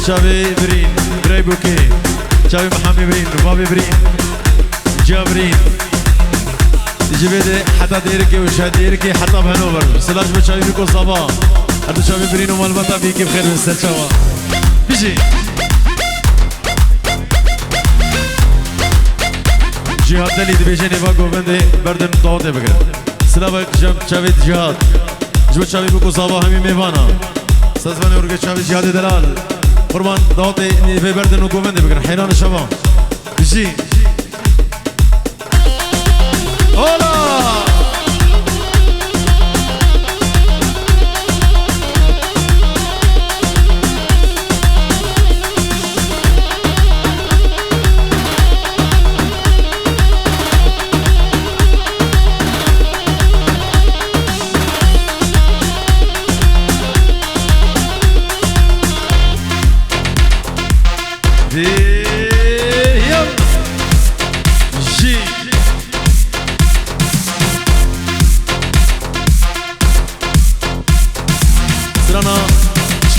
شابي برين براي بوكي شابي محمي برين وبابي برين جابرين جبده حتى ديركي وشاد ديركي حتى بهنوفر سلاش بشابي بيكو صباح هذا شابي برين ومالبطا بيكي بخير من السرشاوة بيجي جهاد دلی دبیجه نیوا گوونده بردن داوته بگرد سلام جم چاوید جهاد جو چاوی بکو صابا همی میوانا سازمان ورگه چاوی جهاد دلال قربان داوته نیوه بردن و گوونده بگرد حیران شما بشی اولا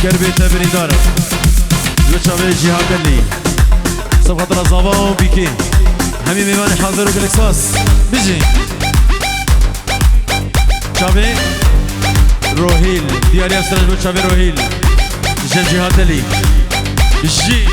کربی تبری دارم جو چاوی جهاد لی سب خاطر زابا و بیکی همی میوان حاضر و گلکساس بیجی چاوی روحیل دیاری افسرش بود چاوی روحیل جن جهاد لی جی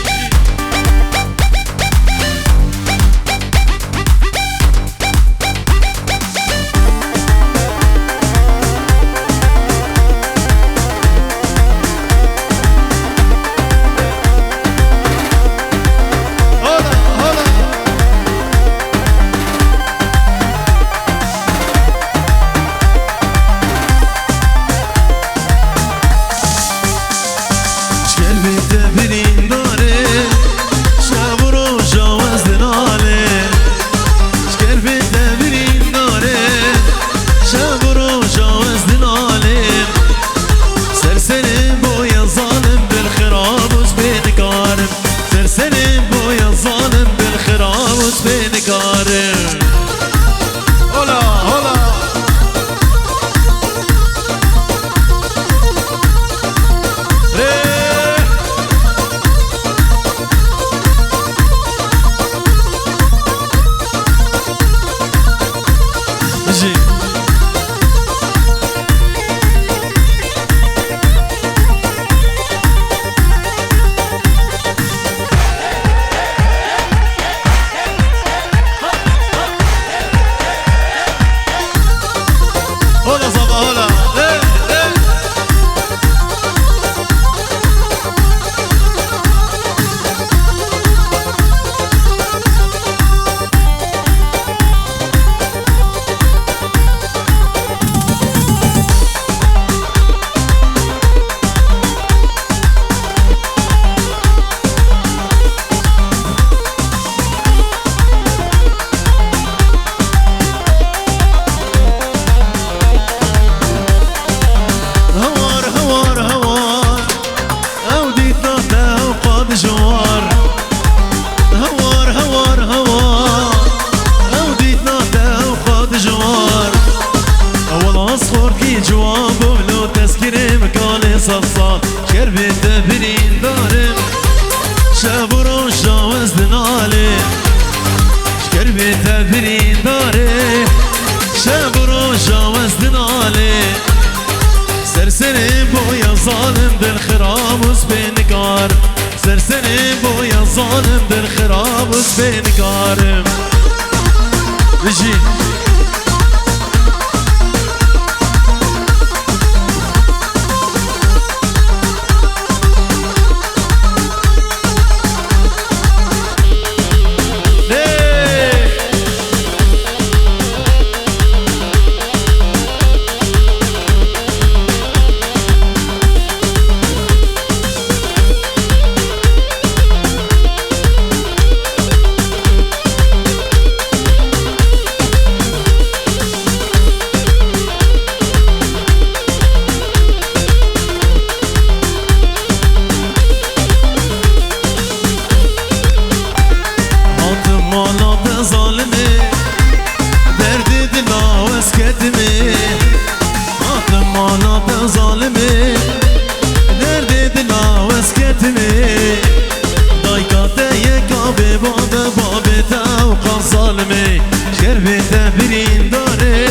باب بابتا و قان ظالمه شکر بیتا برین داره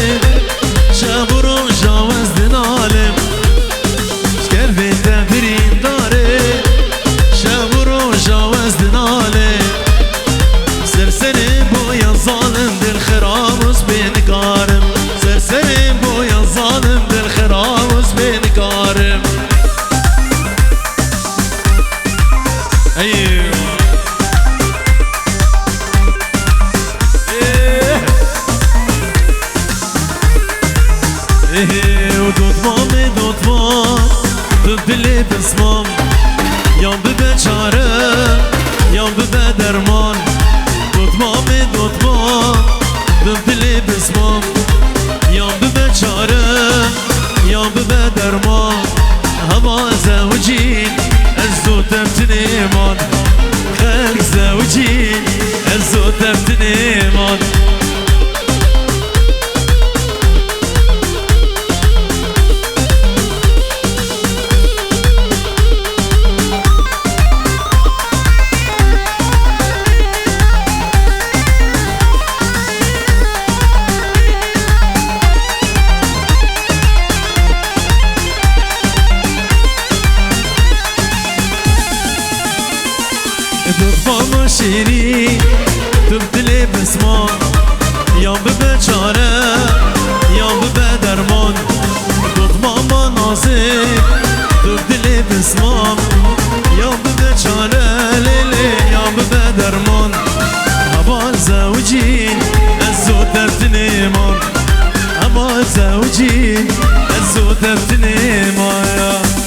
شب و روز جاوز دنالم شکر بیتا برین داره شب و روز جاوز دناله سرسرم بویا ظالم دل خرابوز بینکارم سرسرم بویا ظالم دل خرابوز بینکارم ايوه ودوتمام ببلی بسمام یام ببه چاره یام ببه درمان دوتمام ببلی بسمام یام ببه چاره یام ببه درمان هوا زوجین از دو تبتن ایمان خلق زوجین از دو تبتن ایمان ماما شیری تبدلی بسمان یام ببه چاره یام ببه درمان دوت ماما نازک تبدلی بسمان یام ببه چاره لیلی یام ببه درمان هوا زوجین از زود دفتن ایمان هوا زوجین از زود دفتن ایمان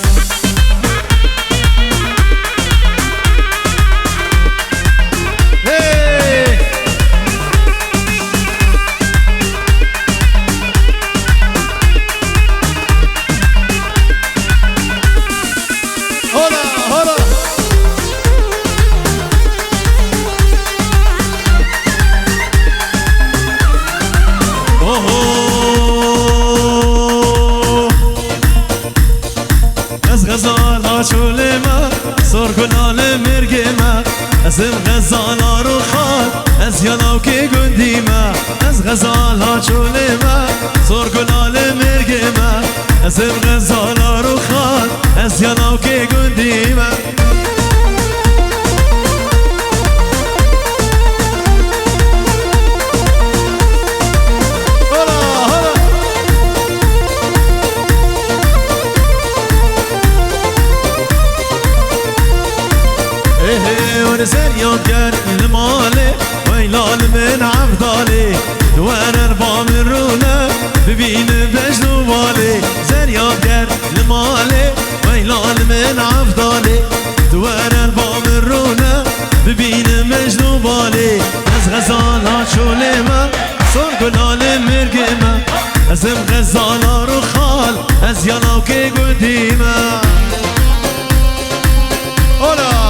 ازم غزالا رو خواد از یاناو که گندی ما از غزالا چوله ما زور گلال مرگ ما ازم غزالا رو خواد از یاناو که گندی ما زريان المالي ويلال من عفضالي دوان اربع من رونا ببين بجنو بالي زريان المالي ويلال من عفضالي دوان اربع من رونا ببين مجنو بالي از غزالا شوليما صور قلال مرقما ازم غزالا رو خال از ياناو كي قديما اولا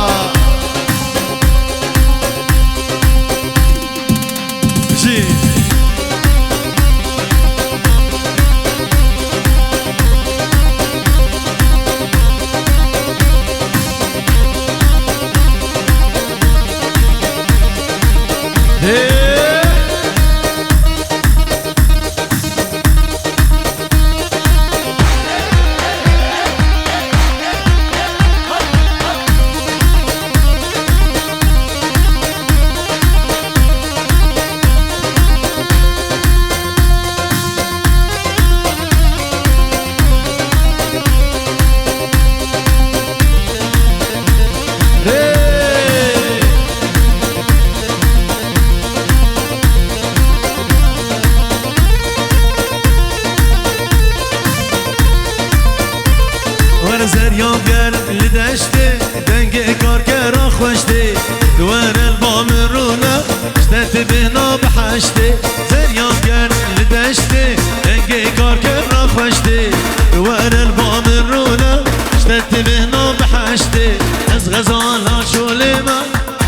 زریان گرم لدشته دنگ کارگرا خوشته دوار البام رونا شتت بنا بحشته زریان گرم لدشته دنگ کارگرا خوشته دوار البام رونا شتت بنا بحشته از غزالا شوله من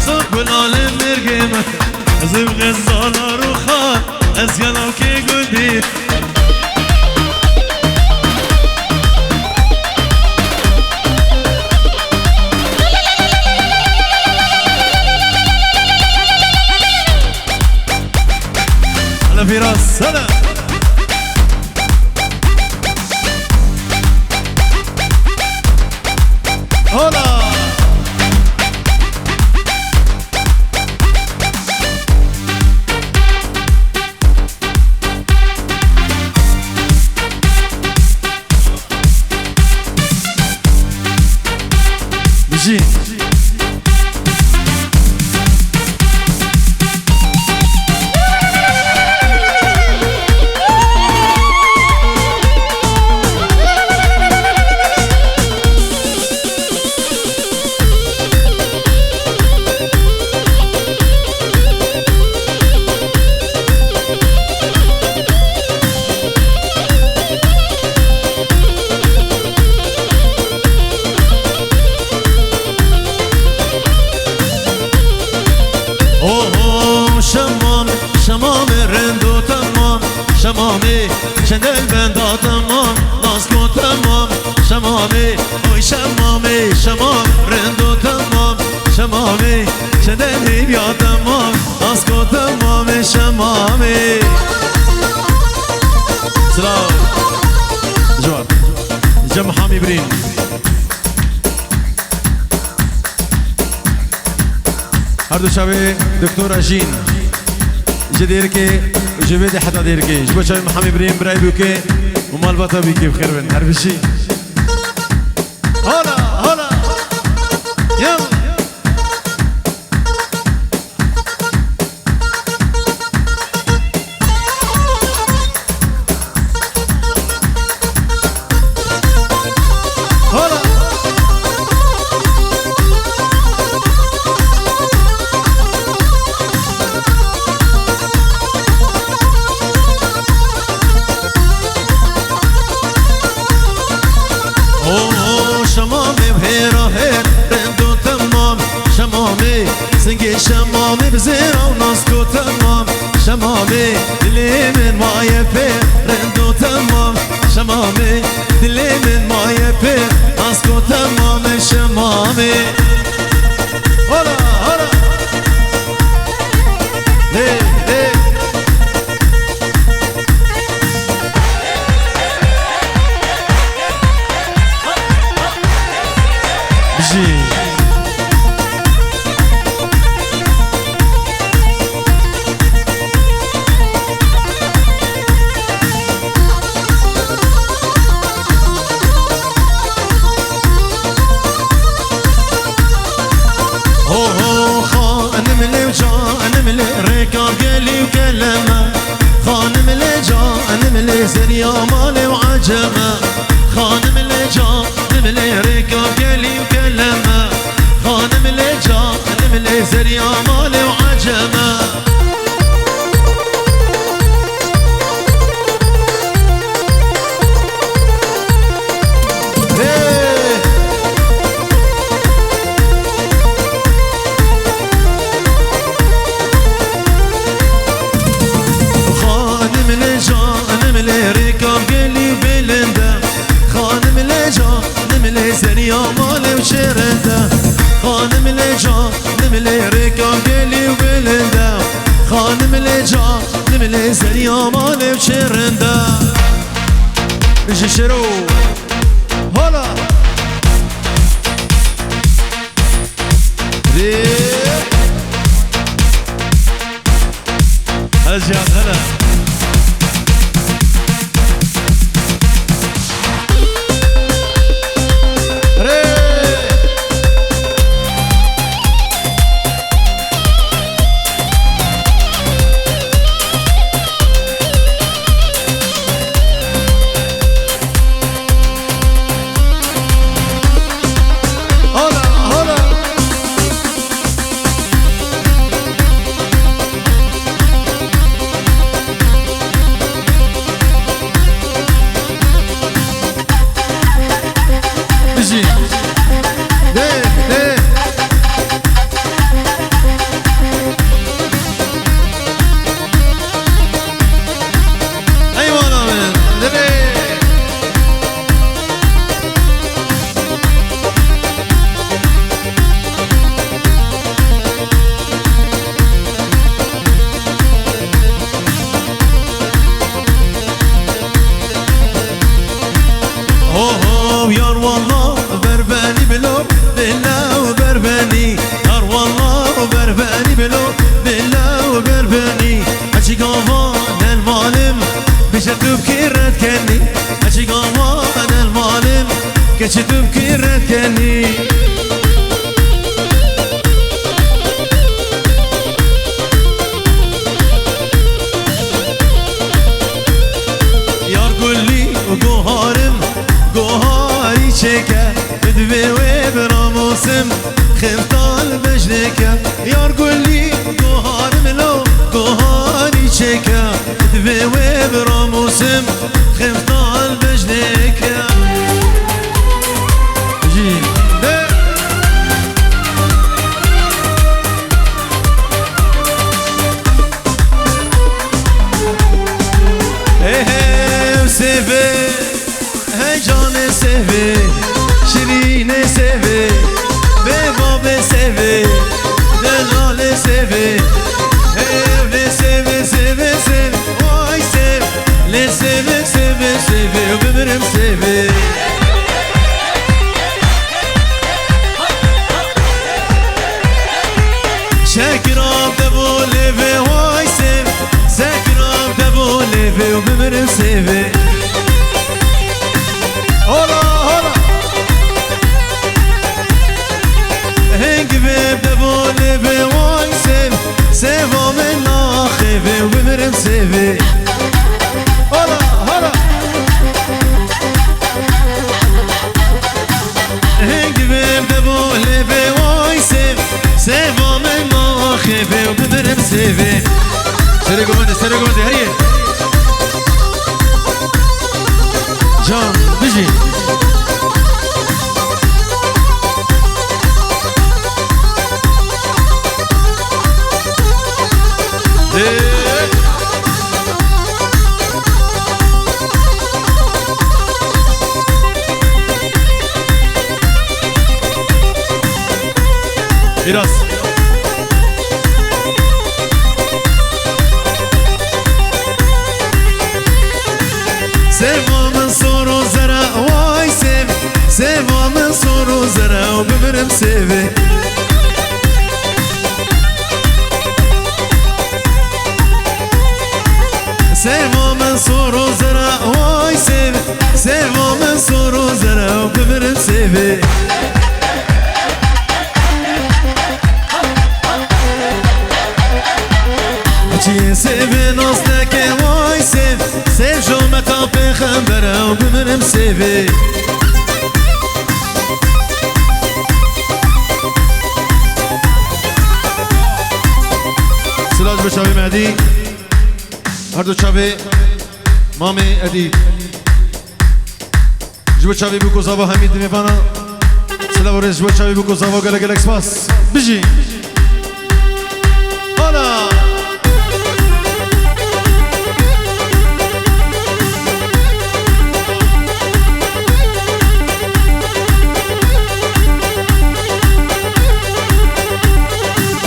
صبح گلال مرگ من از غزالا رو خان از یاناو که گودی بجي شمامي شندل بندا تمام ناسكو تمام شمامي اوي شمامي شمام رندو تمام شمامي شندل هيبيا تمام ناسكو تمام شمامي سلام جوار جم حامي برين هردو شابي دكتور أجين جديركي جبيدي حتى ديركي جبو شاي محمد إبراهيم براي بوكي ومال بطا بيكي بخير بن عارف الشي هلا هلا يلا سنگی شمامی بزیر و ناسکو تمام شمامی دلی من مایه پیر رندو تمام شمامی دلی من مایه پیر ناسکو تمام شمامی هلا هلا لی لی بجی زريا مالي وعجمة خانم اللي جا نملي ركاب قلي وكلمة خانم اللي جا نملي زريا مالي وعجمة زريا مالي وشرنده خانم اللي جا نملي ركاب قلي وبلنده خانم اللي جا نملي زريا مالي وشرنده بيجي شرو هلا هلا جهاد هلا كشتم كيرت كني موسم خفتال بجنكا يار قولي قهار ملو قهاري چكا دوي وبرا موسم خفتال بجنكا جي سيفي هي جاني سيفي شيريني سيفي بابا سيفي دلال سيفي هي سيفي سيفي سيفي واي سيفي لي سيفي سيفي سيفي وبمرم سيفي شاكرا بدبولي في واي سيفي شاكرا بدبولي في وبمرم سيفي هلا هلا هنگ بدبولي في واي سيفي سيفا من ناخيفي وبمرم سيفي هلا هلا هنگ بدبولي في واي سيفي سيفا من ناخيفي وبمرم سيفي سرقوا مندي هريه جان بيجي إيراس سيفا من صور وزرع واي سيف سيفا من صور وزرع وبمرم سيفي سيفا من صور وزرع واي سيف سيفا من صور وزرع وبمرم سيفي سيفي نصدك واي سيف سيف جو متى بخمبره وبمرم سيفي سلاج بشاوي مهدي هردو شاوي مامي ادي جبو شاوي بوكو زاوا حميد ميفانا سلاج ورز جبو شاوي بوكو زاوا گلك گلك سپاس بيجي هلا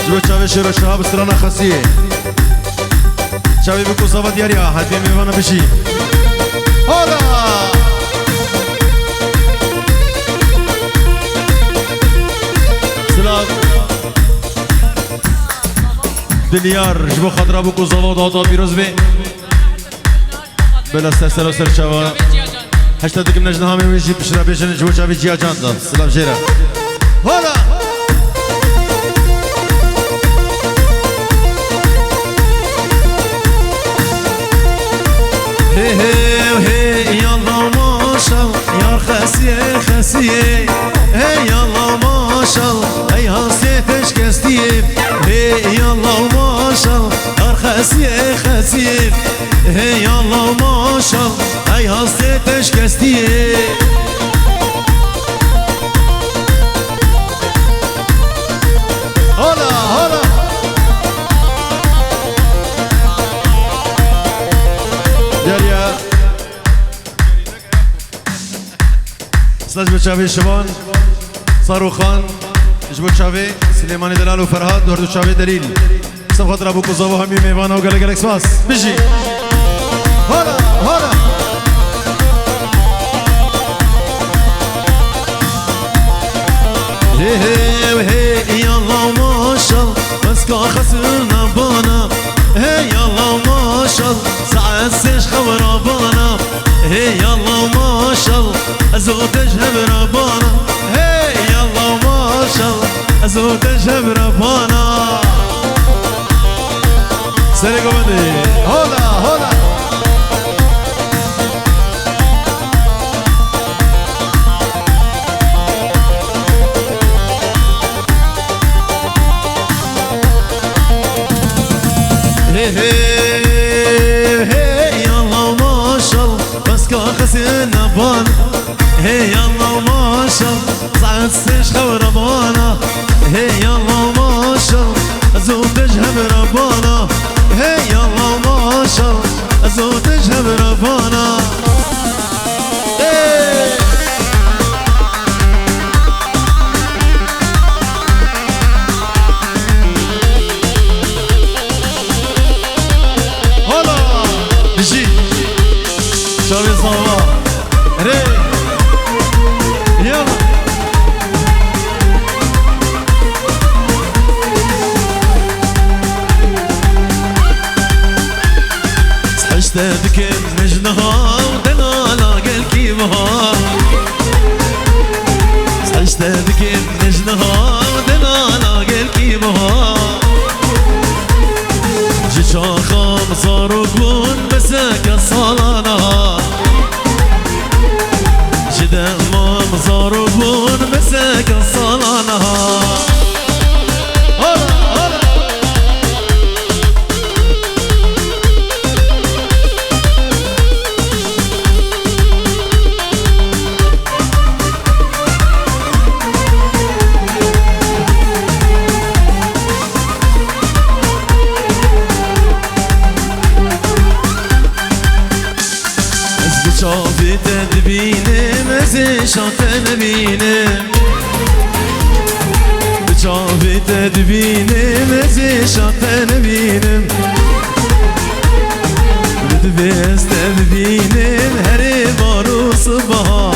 جوا چاوی شیر شهاب استرانا خاصیه چاوی بکو زاوا دیاریا حدی میوانا بشی هلا سلام دلیار جبو خاطر بکو زاوا دادا بیروز بی بلا سر و سر چاوا هشتا دکم نجنه همه میشی پشرا بیشن جبو چاوی جیا جان داد سلام شیره هلا هي هي يلا ما شاء الله يا خسيه خسيه هي يلا ما شاء الله هي حسيتش كستيه هي يلا ما شاء الله يا خسيه خسيه هي يلا ما شاء الله هي حسيتش كستيه هلا هلا سلاج بچاوی شبان صاروخان جبو چاوی سلیمانی دلال و فرهاد دوردو چاوی دلیل سب خاطر ابو کوزاوا همی میوان و گله گله سپاس بشی هلا هلا هي يلا ما شاء الله بس كا خسرنا بانا هي يلا ما شاء الله ساعة سيش خبر بانا هي يلا ما شاء الله ازوتش هبربانا هي يلا ما شاء الله ازوتش هبربانا سرقوا بدي هلا هلا راسكا خسينا بان هي يلا ما شاء صعد سيش خوربانا هي يلا ما شاء زود تجهب ربانا هي يلا ما شاء زود تجهب ربانا جي شابي صبا ري يلا صحشت بك نجنها ودنا لاقى الكيبها صحشت بك نجنها ودنا لاقى الكيبها جيشا خمسار وكون مساك الصلانا جدا ما مزار وكون مساك الصلانا شافي تدبينم زيشان تنبينم شافي تدبينم زيشان تنبينم بدبيس تدبينم هري بارو صباح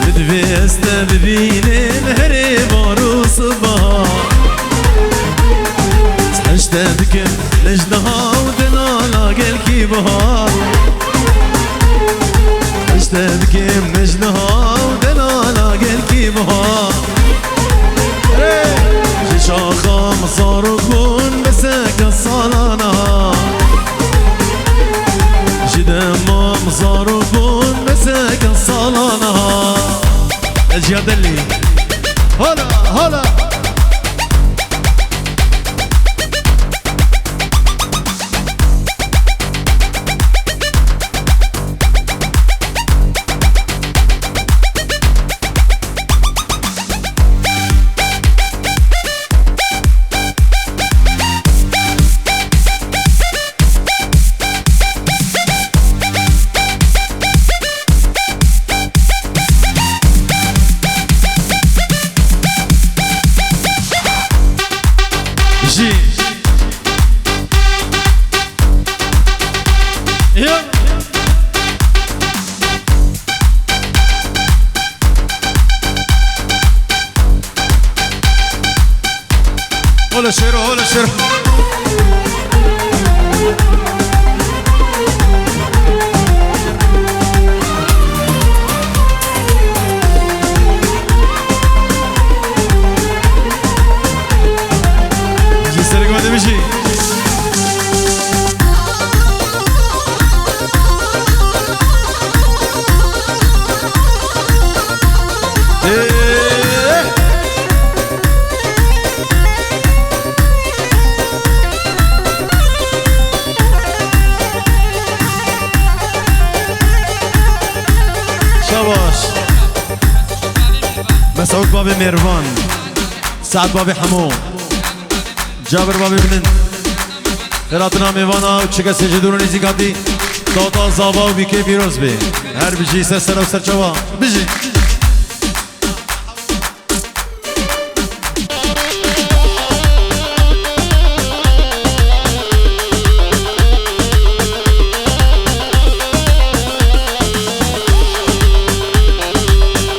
بدبيس تدبينم هري بارو صباح صحشت بكم لجنها ودنا لاقى الكيبها بكم نجنها ودنا لاقى الكيبها جيشا خمسار وكون مساك الصلانا جدا ما مصار وكون مساك الصلانا الجهاد اللي هلا هلا هلا شيرو هلا شيرو جي سرق ما تمشي مسعود بابي ميرفان سعد بابي حمو جابر بابي بنن خیراتنا میوانا و چه کسی جدورو نیزی کاتی تاتا زابا و بیکی بیروز بی هر بجی سر و سرچوا بجی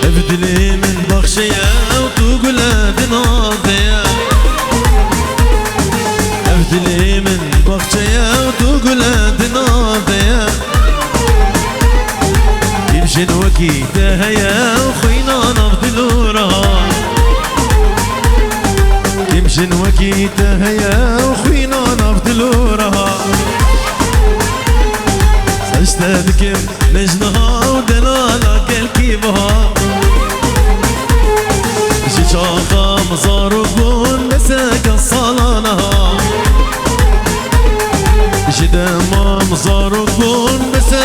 افدلی من بخشیه و تو گله دناده افدلی من بخشیه و تو گله دناده يمشن وكيته هيا وخينا نفضلو رها يمشن وكيته هيا وخينا نفضلو رها سجتدكم نجنها ودلالا كالكيبها شيشاقا مزارقون مساك الصلانها جدما مزارقون مساك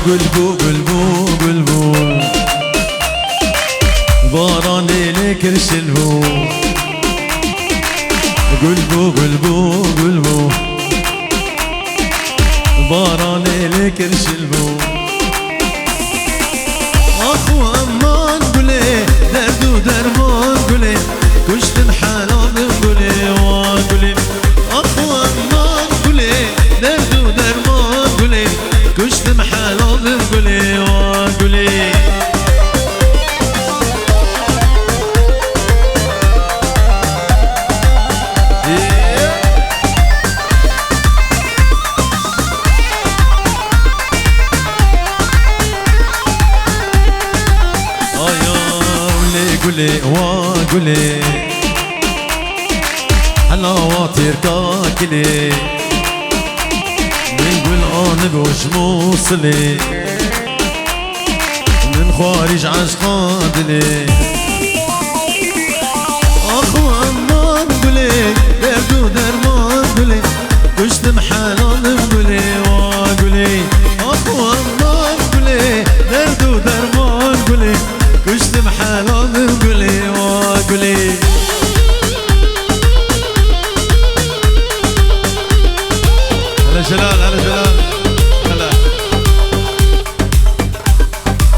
قلبو قلبو قلبو باران ليلي كرشلبو قلبو قلبو قلبو باران ليلي كرشلبو اخو امان قولي دردو درمان قولي كشتن حلال قولي وقولي اخو امان قولي دردو درمان قولي كشتن حلال قولي وقولي قولي وقولي حلاواتي ركاكلي من قول انا بوش موصلي من خارج عشقادلي اخو امان قولي دردو درمان قولي كشتم حلال قولي وقولي اخو امان قولي دردو درمان قولي كشتم حلال قولي وقولي هلا جلال هلا جلال هلا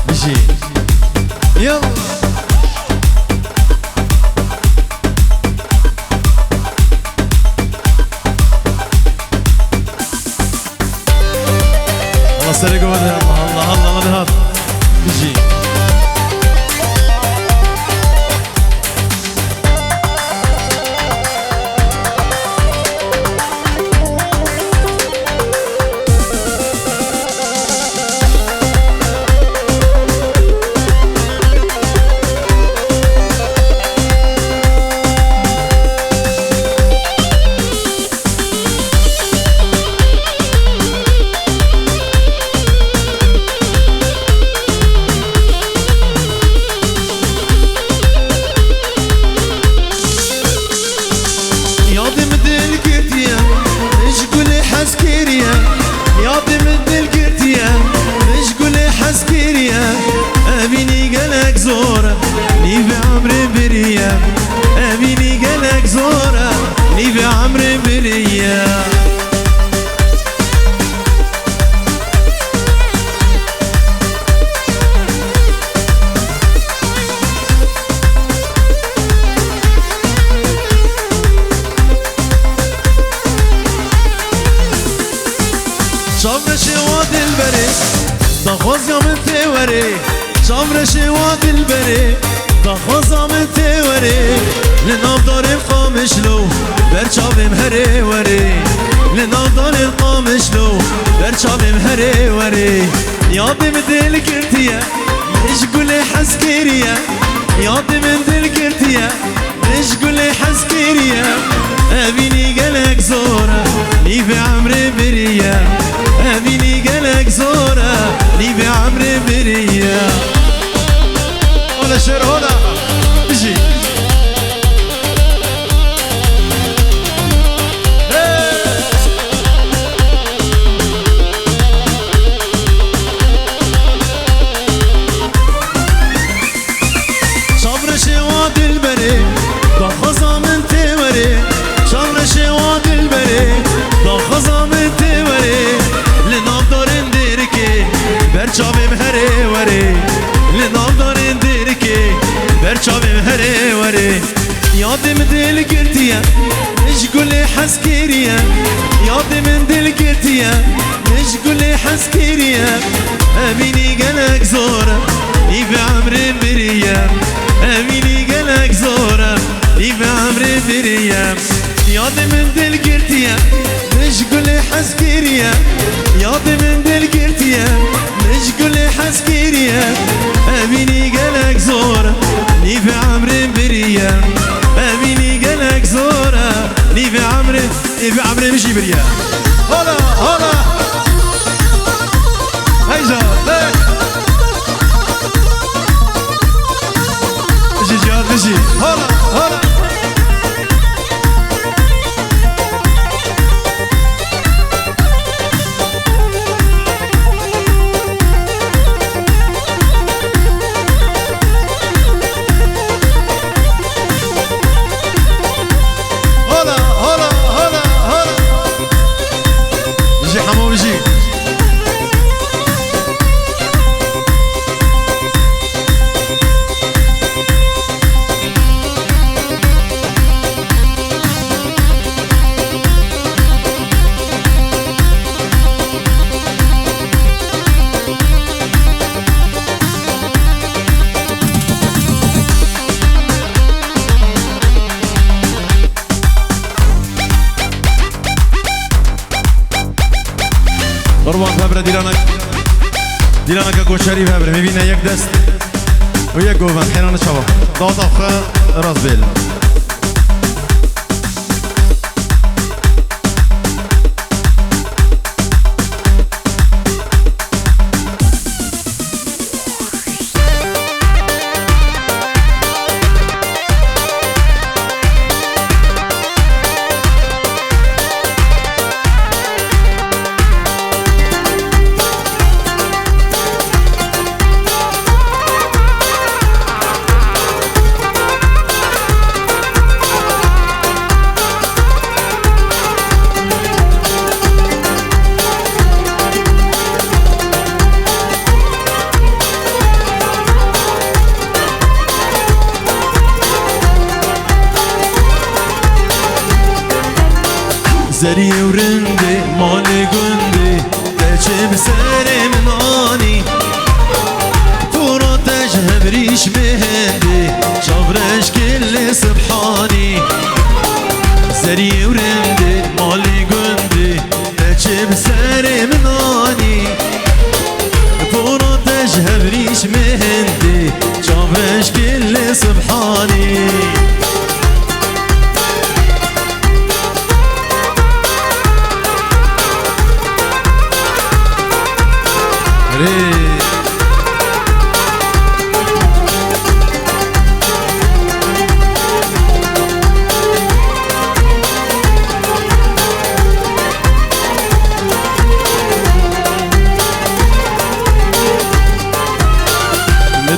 بيجي يلا الله سرقوا الله الله الله هذا بيجي شامرشي وادي البري تخوزا من توري لنافدار القامش لو برشاب مهري وري لنافدار القامش لو برشاب مهري وري ياضي من دل كرتيا ايش قولي حسكيريا ياضي من دل كرتيا ايش قولي حسكيريا ابيني قلق زورة لي في عمري بريا ابيني قلق زورة لي في عمري بريا ولا شير هنا بيجي صبر شواد البري ضخزة من توري صبر شواد البري ضخزة من توري لنافدار نديركي برشاب مهري وري لنافدار نديركي برشاب مهري وري ياضي من دل كرتيا ايش قولي حسكيريا ياضي من دل كرتيا ايش قولي حسكيريا اميني قلق زورة لي في عمري بريا اميني قلق زورة لي في عمري بريا ياضي من دل كرتيا ايش قولي حسكيريا ياضي من دل كرتيا ايش قولي حسكيريا اميني قلق زورة لي في عمري بريا اميني قلق زورة لي في عمري مشي بريا هلا هلا هيجا مشي جهاد مشي هلا هلا قربان فبره دیلانک گوشری فبره میبینه یک دست و یک گوبن حیران شبا داد افخه راز بیل زری ورندی مال گندی تچه بسر منانی تو را تجهب ریش مهندی شابرش کل سبحانی زری ورندی مال گندی تچه بسر منانی تو را تجهب ریش مهندی شابرش کل سبحانی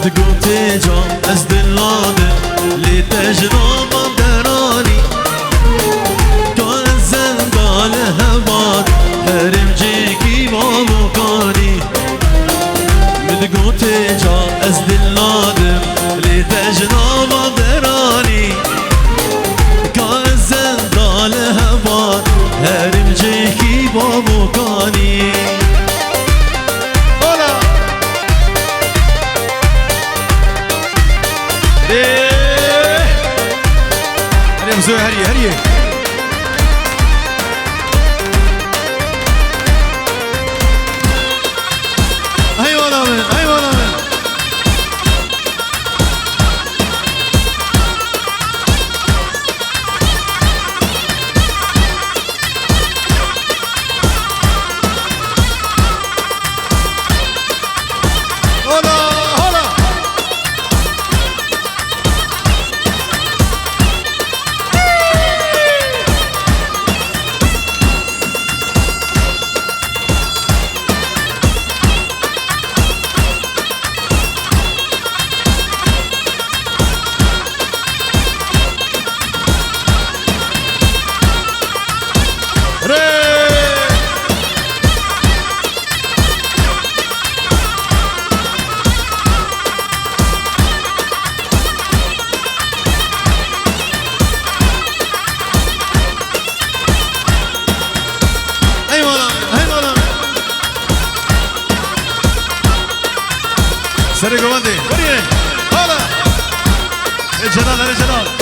متقوتي جام از دلاده لی تجربه درانی کار زندان هواد هرم جيكي بالوكاني متقوتي جام از دلاده لی تجربه درانی کار زندان هواد هرم جيكي بالوكاني هريه ايوه من سري قواندي وريه هلا الجلال الجلال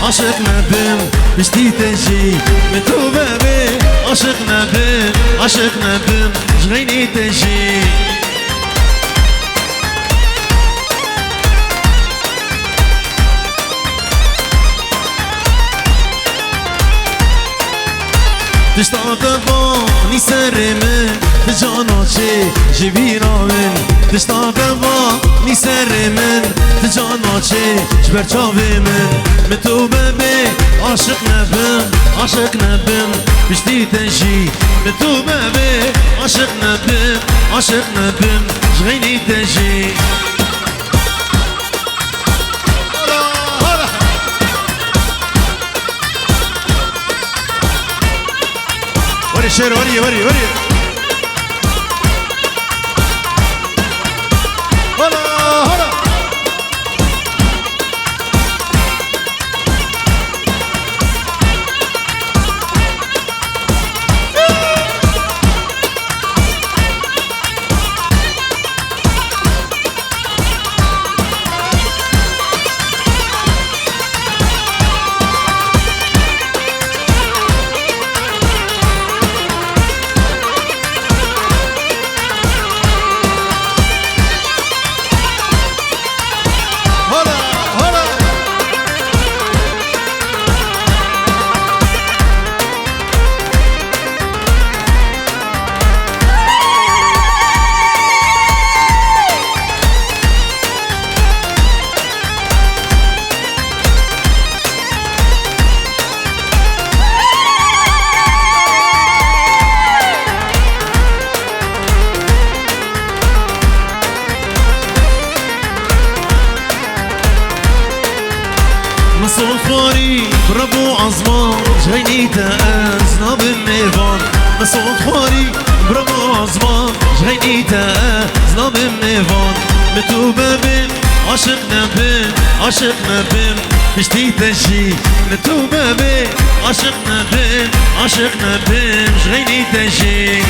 عاشقنا بم بشتي تجي متوبة بي عاشقنا بم جغيني تجي تشتاق باني سر من تجانا چه جبينا من تشتاق باني سر من تجانا چه جبر چاوه من متوبه بي عاشقنا بم بشتي تجي متوبه بي عاشقنا بم جغيني تجي شير وريه وريه وريه هلا هلا صوفاري بربو عظمان جهيني تأزنا بالميفان صوفاري بربو عظمان جهيني تأزنا بالميفان متوبة بين عشقنا بين عشقنا بين مشتي تشي متوبة بين عشقنا بين جهيني تشي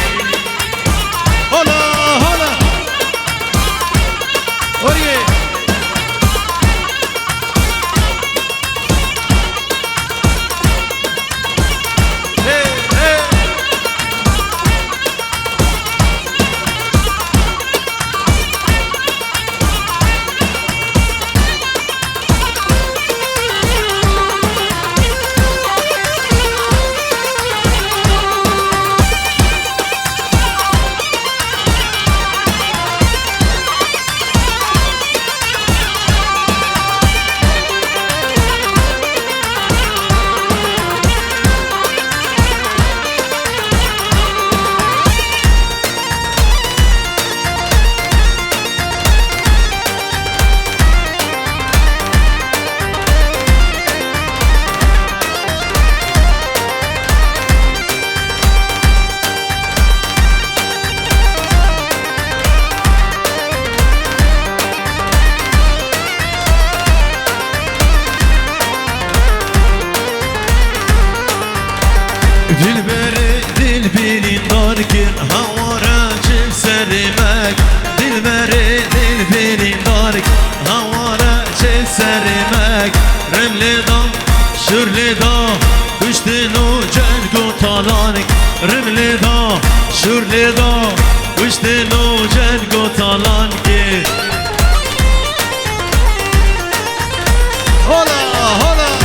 هلا هلا وريه دلبري داركن هوارا چل سرمک دلبري دارك هوارا چل سرمک رمل دا شرل دا کشتنو جرگو تالانک رمل دا شرل دا کشتنو جرگو تالانک هلا هلا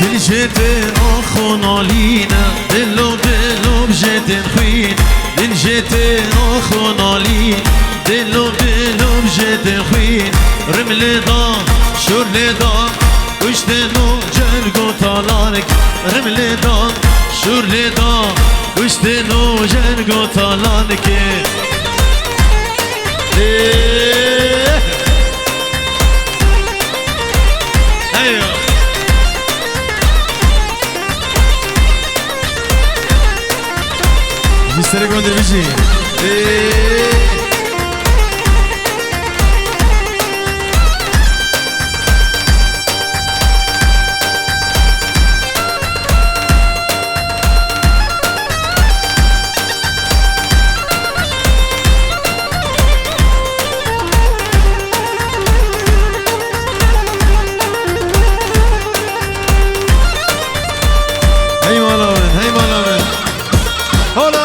دل جتن آخون آلینا دلو بجتن خوین دل جتن آخون آلین دلو بجتن خوین رمل دا شرل دا کشتنو جرگو تالانک رمل دا شرل دا کشتنو جرگو تالانک ايوه Mr. Gonde Vici. Hey malaven, hey malaven. Hola.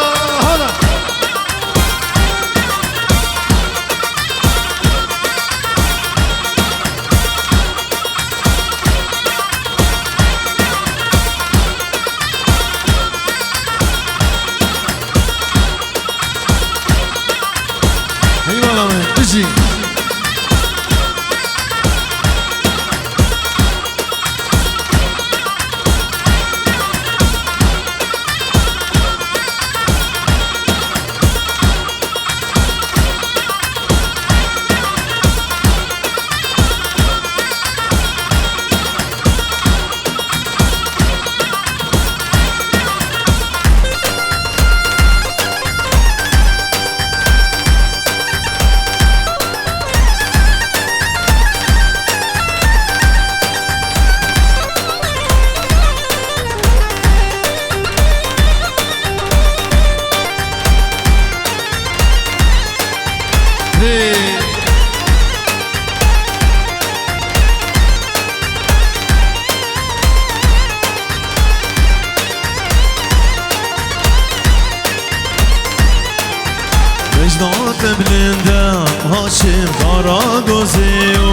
بجنات بلندم هاشم دارا گزیو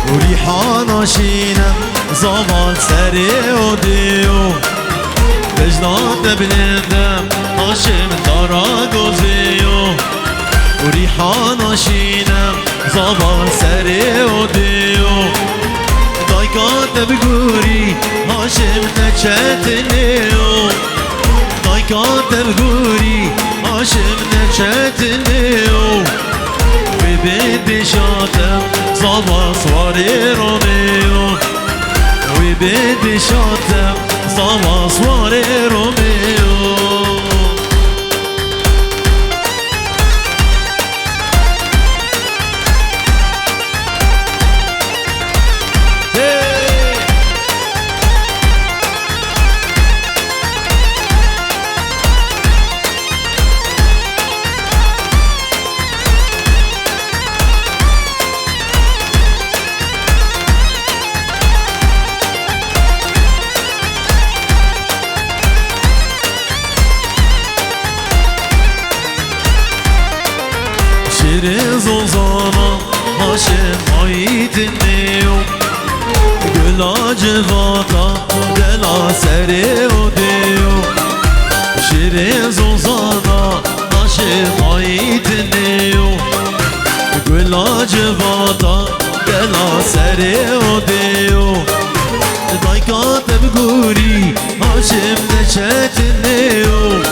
و ریحان آشینم زابال سری و دیو بجنات بلندم هاشم دارا گزیو و ریحان آشینم زابال سری و دیو دایکات بگوری هاشم نچتنیو دایکات بگوری هاشم نچتنیو و بیدی شاتم زابا سواری رومیو و بیدی شاتم زابا سواری رومیو زوزانا هاشم آیدنیو گلا جواتا دلا سری و دیو شیر زوزانا هاشم آیدنیو گلا جواتا دلا سری و دیو دایکات بگوری هاشم نچتنیو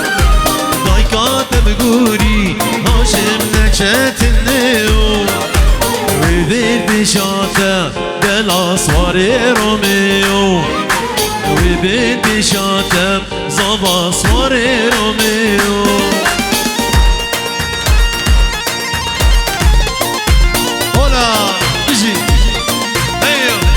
دایکات بگوری هاشم نچتنیو ویدیر بیشاته دل آسواری رومیو ویدیر بیشاته زاب آسواری رومیو هولا بجی ایو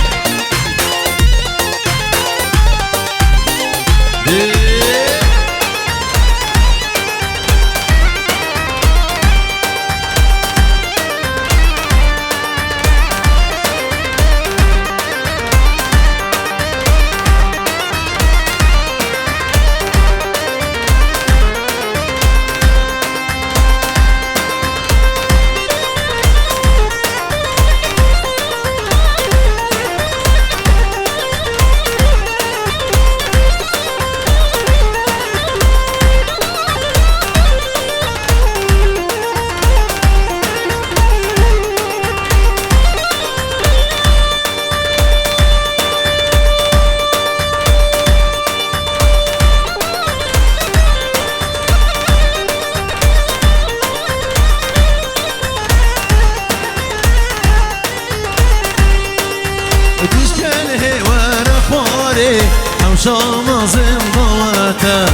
شام زندواته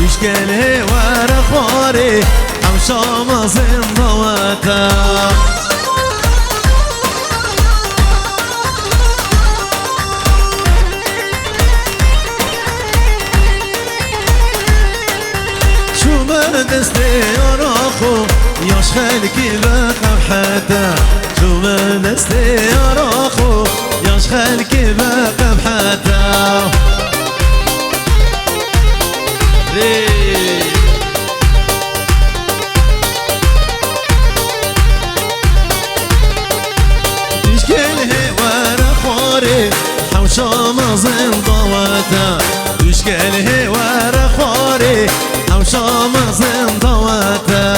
يشكله ورا خواري هم شام زندواته شو من دستي اراخو ياش خلقي بقبحته شو من دستي اراخو ياش خلقي بقبحته تشكله ورا خواري حوشام زندواته تشكله ورا خواري حوشام زندواته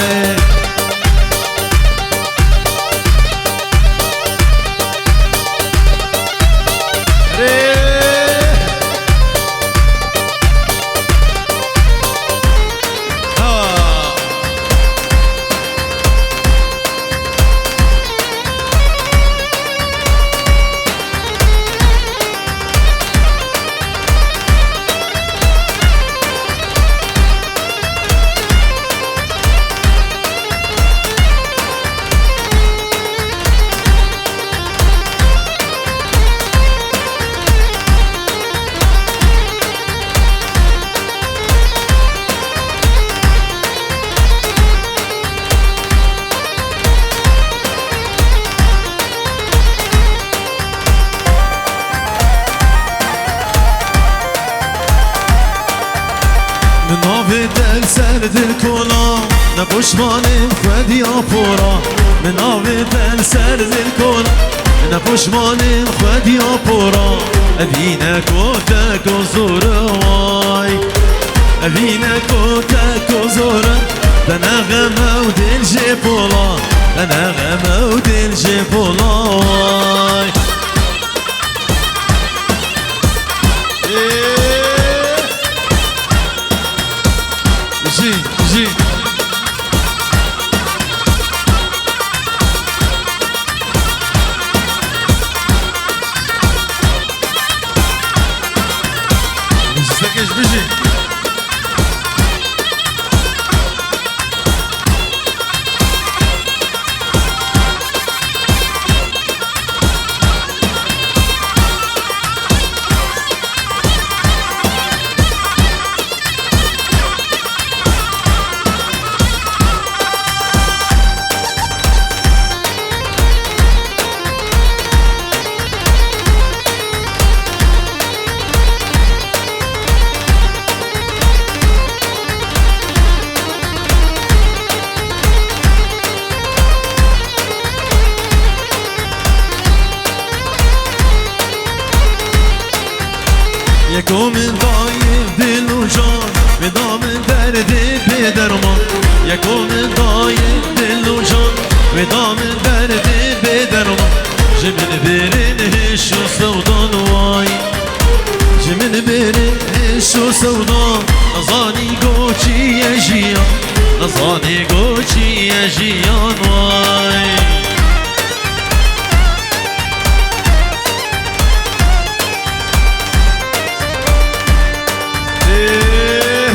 نافي دل سرد الكولا نبوشمان خدي أبورا من نافي دل سرد الكولا نبوشمان خدي أبورا أبينا كوتا كوزورواي أبينا كوتا كوزورا دنا غما ودل جيبولا دنا غما ودل جيبولا جي جي مستكش بيجي يكون من ضايف دل وجان بدام درد بدرمان يكون من ضايف دل وجان بدام درد بدرمان جمن برين هشو سودان واي جمن برين هشو سودان نزاني قوشي يا جيان نزاني قوشي يا جيان واي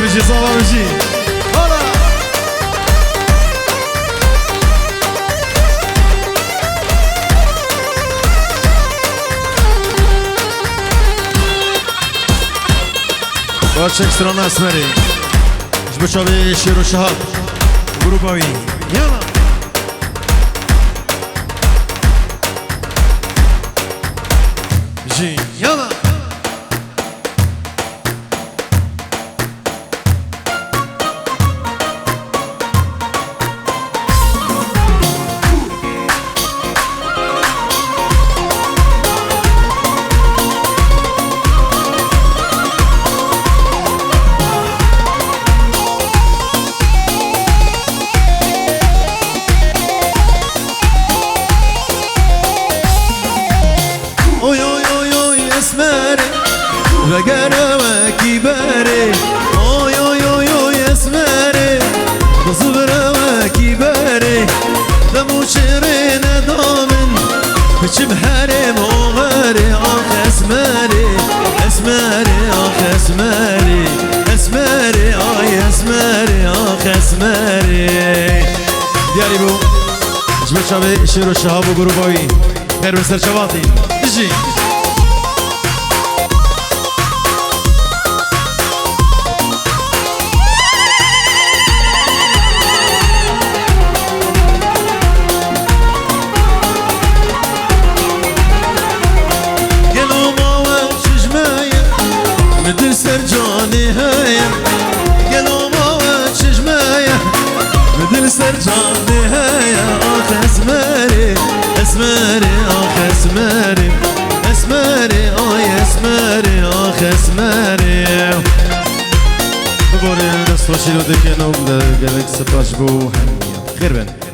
بيجي صبا بيجي هلا باشك سرانا اسمري جبو شابي شيرو شهاب جروباوي يلا بيجي يلا بقرا وكباري اوي اوي اوي اوي اسماري بصبرا وكباري دمو شيرين دامن بش بحرم وغاري اخ اسماري اسماري اخ اسماري اسماري اي اسماري اخ اسماري ديالي بو جبت شابي شيرو الشهاب وجروباوي خير من سرشباطي اجي بدل سرجاني هيا قالوا ما وجه جماية بدل سرجاني هيا اخ اسماري اسماري اخ اسماري اسماري اي اسماري اخ اسماري بقولي دست وشيلو دكنو قالك سباش بو حنية خير بن